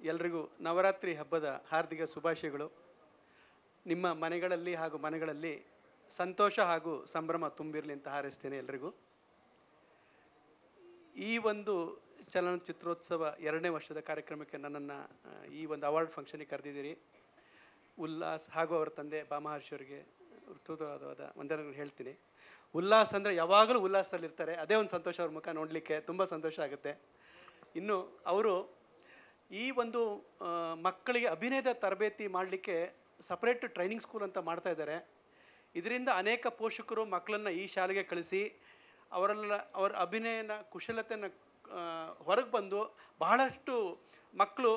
ಎಲ್ರಿಗೂ ನವರಾತ್ರಿ ಹಬ್ಬದ ಹಾರ್ದಿಕ ಶುಭಾಶಯಗಳು. ನಿಮ್ಮ ಮನೆಗಳಲ್ಲಿ ಹಾಗೂ ಮನೆಗಳಲ್ಲಿ ಸಂತೋಷ ಹಾಗೂ ಸಂಭ್ರಮ ತುಂಬಿರಲಿ ಅಂತ ಹಾರೈಸ್ತೇನೆ ಎಲ್ರಿಗೂ. ಈ ಒಂದು ಚಲನಚಿತ್ರೋತ್ಸವ 2ನೇ ವರ್ಷದ ಕಾರ್ಯಕ್ರಮಕ್ಕೆ ನನ್ನನ್ನು ಈ ಒಂದು ಅವಾರ್ಡ್ ಫಂಕ್ಷನಿಗೆ ಕರೆದಿದ್ದೀರಿ. ಉಲ್ಲಾಸ್ ಹಾಗೂ ಅವರ ತಂದೆ ಬಾಮಹರ್ಷಿ ಅವರಿಗೆ ಹೃತ್ಪೂರ್ವಕವಾದ ವಂದನೆಗಳು ಹೇಳ್ತೀನಿ. ಉಲ್ಲಾಸ್ ಅಂದರೆ ಯಾವಾಗಲೂ ಉಲ್ಲಾಸದಲ್ಲಿರ್ತಾರೆ, ಅದೇ ಒಂದು ಸಂತೋಷ ಅವ್ರ ಮುಖ ನೋಡಲಿಕ್ಕೆ ತುಂಬ ಸಂತೋಷ ಆಗುತ್ತೆ. ಇನ್ನು ಅವರು ಈ ಒಂದು ಮಕ್ಕಳಿಗೆ ಅಭಿನಯದ ತರಬೇತಿ ಮಾಡಲಿಕ್ಕೆ ಸಪ್ರೇಟ್ ಟ್ರೈನಿಂಗ್ ಸ್ಕೂಲ್ ಅಂತ ಮಾಡ್ತಾ ಇದ್ದಾರೆ. ಇದರಿಂದ ಅನೇಕ ಪೋಷಕರು ಮಕ್ಕಳನ್ನು ಈ ಶಾಲೆಗೆ ಕಳಿಸಿ ಅವರ ಅಭಿನಯನ ಕುಶಲತೆಯನ್ನು ಹೊರಗೆ ಬಂದು ಬಹಳಷ್ಟು ಮಕ್ಕಳು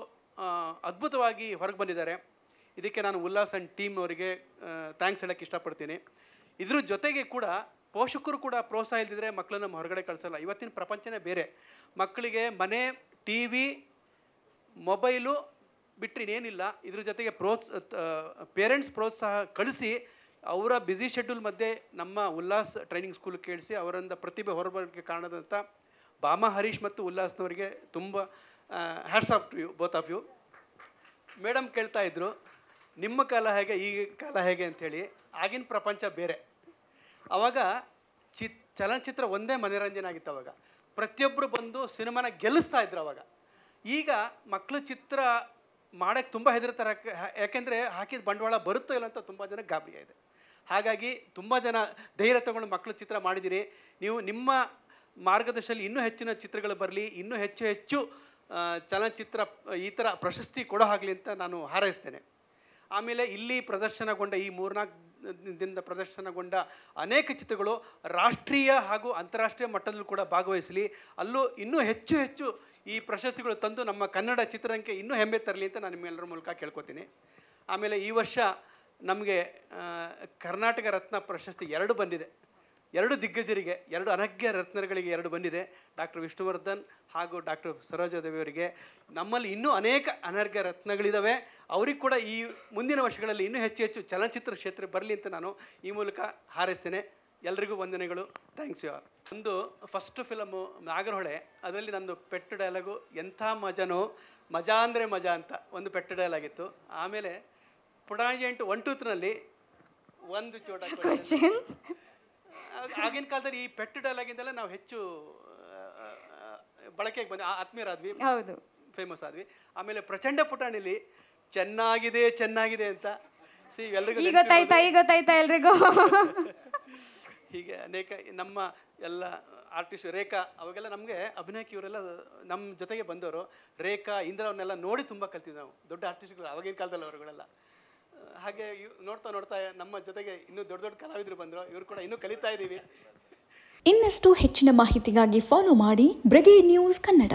ಅದ್ಭುತವಾಗಿ ಹೊರಗೆ ಬಂದಿದ್ದಾರೆ. ಇದಕ್ಕೆ ನಾನು ಉಲ್ಲಾಸ್ ಆ್ಯಂಡ್ ಟೀಮ್ ಅವರಿಗೆ ಥ್ಯಾಂಕ್ಸ್ ಹೇಳೋಕ್ಕೆ ಇಷ್ಟಪಡ್ತೀನಿ. ಇದ್ರ ಜೊತೆಗೆ ಕೂಡ ಪೋಷಕರು ಕೂಡ ಪ್ರೋತ್ಸಾಹ ಇಲ್ದಿದ್ರೆ ಮಕ್ಕಳನ್ನು ಹೊರಗಡೆ ಕಳಿಸಲ್ಲ. ಇವತ್ತಿನ ಪ್ರಪಂಚನೇ ಬೇರೆ. ಮಕ್ಕಳಿಗೆ ಮನೆ, ಟಿ ವಿ, ಮೊಬೈಲು ಬಿಟ್ಟರೆ ಇನ್ನೇನಿಲ್ಲ. ಇದ್ರ ಜೊತೆಗೆ ಪೇರೆಂಟ್ಸ್ ಪ್ರೋತ್ಸಾಹ ಕಳಿಸಿ ಅವರ ಬ್ಯುಸಿ ಶೆಡ್ಯೂಲ್ ಮಧ್ಯೆ ನಮ್ಮ ಉಲ್ಲಾಸ್ ಟ್ರೈನಿಂಗ್ ಸ್ಕೂಲ್ ಕೇಳಿಸಿ ಅವರಿಂದ ಪ್ರತಿಭೆ ಹೊರಬರೋಕ್ಕೆ ಕಾರಣದಂಥ ಬಾಮ ಹರೀಶ್ ಮತ್ತು ಉಲ್ಲಾಸ್ನವರಿಗೆ ತುಂಬ hats off to you, both of you. Madam ಕೇಳ್ತಾ ಇದ್ರು, ನಿಮ್ಮ ಕಾಲ ಹೇಗೆ ಈಗ ಕಾಲ ಹೇಗೆ ಅಂಥೇಳಿ. ಆಗಿನ ಪ್ರಪಂಚ ಬೇರೆ. ಆವಾಗ ಚಲನಚಿತ್ರ ಒಂದೇ ಮನೋರಂಜನೆ ಆಗಿತ್ತು. ಅವಾಗ ಪ್ರತಿಯೊಬ್ಬರು ಬಂದು ಸಿನಿಮಾನ ಗೆಲ್ಲಿಸ್ತಾ ಇದ್ರು. ಅವಾಗ ಈಗ ಮಕ್ಕಳು ಚಿತ್ರ ಮಾಡೋಕ್ಕೆ ತುಂಬ ಹೆದರ್ತಾರೆ. ಯಾಕೆಂದರೆ ಹಾಕಿದ ಬಂಡವಾಳ ಬರುತ್ತೋ ಇಲ್ಲ ಅಂತ ತುಂಬ ಜನ ಗಾಬರಿ ಇದೆ. ಹಾಗಾಗಿ ತುಂಬ ಜನ ಧೈರ್ಯ ತಗೊಂಡು ಮಕ್ಕಳು ಚಿತ್ರ ಮಾಡಿದ್ದೀರಿ. ನೀವು ನಿಮ್ಮ ಮಾರ್ಗದರ್ಶನದಲ್ಲಿ ಇನ್ನೂ ಹೆಚ್ಚಿನ ಚಿತ್ರಗಳು ಬರಲಿ, ಇನ್ನೂ ಹೆಚ್ಚು ಹೆಚ್ಚು ಚಲನಚಿತ್ರ ಈ ಥರ ಪ್ರಶಸ್ತಿ ಕೊಡೋ ಆಗಲಿ ಅಂತ ನಾನು ಹಾರೈಸ್ತೇನೆ. ಆಮೇಲೆ ಇಲ್ಲಿ ಪ್ರದರ್ಶನಗೊಂಡ ಈ 3-4 ದಿನದ ಪ್ರದರ್ಶನಗೊಂಡ ಅನೇಕ ಚಿತ್ರಗಳು ರಾಷ್ಟ್ರೀಯ ಹಾಗೂ ಅಂತಾರಾಷ್ಟ್ರೀಯ ಮಟ್ಟದಲ್ಲೂ ಕೂಡ ಭಾಗವಹಿಸಲಿ. ಅಲ್ಲೂ ಇನ್ನೂ ಹೆಚ್ಚು ಹೆಚ್ಚು ಈ ಪ್ರಶಸ್ತಿಗಳು ತಂದು ನಮ್ಮ ಕನ್ನಡ ಚಿತ್ರರಂಗಕ್ಕೆ ಇನ್ನೂ ಹೆಮ್ಮೆ ತರಲಿ ಅಂತ ನಾನು ನಿಮ್ಮೆಲ್ಲರ ಮೂಲಕ ಕೇಳ್ಕೊತೀನಿ. ಆಮೇಲೆ ಈ ವರ್ಷ ನಮಗೆ ಕರ್ನಾಟಕ ರತ್ನ ಪ್ರಶಸ್ತಿ 2 ಬಂದಿದೆ. 2 ದಿಗ್ಗಜರಿಗೆ, 2 ಅನಗ್ಯ ರತ್ನಗಳಿಗೆ 2 ಬಂದಿದೆ. ಡಾಕ್ಟರ್ ವಿಷ್ಣುವರ್ಧನ್ ಹಾಗೂ ಡಾಕ್ಟರ್ ಸರೋಜಾದೇವಿ ಅವರಿಗೆ. ನಮ್ಮಲ್ಲಿ ಇನ್ನೂ ಅನೇಕ ಅನರ್ಘ್ಯ ರತ್ನಗಳಿದ್ದಾವೆ. ಅವ್ರಿಗೆ ಕೂಡ ಈ ಮುಂದಿನ ವರ್ಷಗಳಲ್ಲಿ ಇನ್ನೂ ಹೆಚ್ಚು ಹೆಚ್ಚು ಚಲನಚಿತ್ರ ಕ್ಷೇತ್ರ ಬರಲಿ ಅಂತ ನಾನು ಈ ಮೂಲಕ ಹಾರೈಸ್ತೇನೆ. ಎಲ್ರಿಗೂ ವಂದನೆಗಳು. Thanks you all. ಒಂದು ಫಸ್ಟ್ ಫಿಲಮು ನಾಗರಹೊಳೆ, ಅದರಲ್ಲಿ ನಂದು ಪೆಟ್ಟು ಡೈಲಾಗು ಎಂಥ ಮಜನೋ, ಮಜಾ ಅಂದರೆ ಮಜಾ ಅಂತ ಒಂದು ಪೆಟ್ಟು ಡೈಲಾಗಿತ್ತು. ಆಮೇಲೆ ಪುಟಾಣಿ 8 1 2 3ನಲ್ಲಿ ಒಂದು ಚೋಟ. ಆಗಿನ ಕಾಲದಲ್ಲಿ ಈ ಪೆಟ್ಟು ಡೈಲಾಗಿಂದಲೇ ನಾವು ಹೆಚ್ಚು ಬಳಕೆಗೆ ಬಂದು ಆತ್ಮೀಯರಾದ್ವಿ, ಫೇಮಸ್ ಆದ್ವಿ. ಆಮೇಲೆ ಪ್ರಚಂಡ ಪುಟಾಣಿಲಿ ಚೆನ್ನಾಗಿದೆ ಚೆನ್ನಾಗಿದೆ ಅಂತ ಎಲ್ರಿಗೂ ಗೊತ್ತಾಯ್ತಾ ಎಲ್ರಿಗೂ. ಹೀಗೆ ಅನೇಕ ನಮ್ಮ ಎಲ್ಲ ಆರ್ಟಿಸ್ಟ್ ರೇಖಾ ಅವಾಗೆಲ್ಲ ನಮಗೆ ಅಭಿನಯಕ್ಕೆ ಇವರೆಲ್ಲ ನಮ್ಮ ಜೊತೆಗೆ ಬಂದವರು. ರೇಖಾ, ಇಂದ್ರ ಅವ್ರನ್ನೆಲ್ಲ ನೋಡಿ ತುಂಬ ಕಲ್ತಿದ್ವಿ ನಾವು. ದೊಡ್ಡ ಆರ್ಟಿಸ್ಟ್ಗಳು ಅವಾಗಿನ ಕಾಲದಲ್ಲಿ ಅವರುಗಳೆಲ್ಲ. ಹಾಗೆ ನೋಡ್ತಾ ನೋಡ್ತಾ ನಮ್ಮ ಜೊತೆಗೆ ಇನ್ನೂ ದೊಡ್ಡ ದೊಡ್ಡ ಕಲಾವಿದರು ಬಂದರು. ಇವರು ಕೂಡ ಇನ್ನೂ ಕಲಿತಾ ಇದ್ದೀವಿ. ಇನ್ನಷ್ಟು ಹೆಚ್ಚಿನ ಮಾಹಿತಿಗಾಗಿ ಫಾಲೋ ಮಾಡಿ ಬ್ರಿಗೇಡ್ ನ್ಯೂಸ್ ಕನ್ನಡ.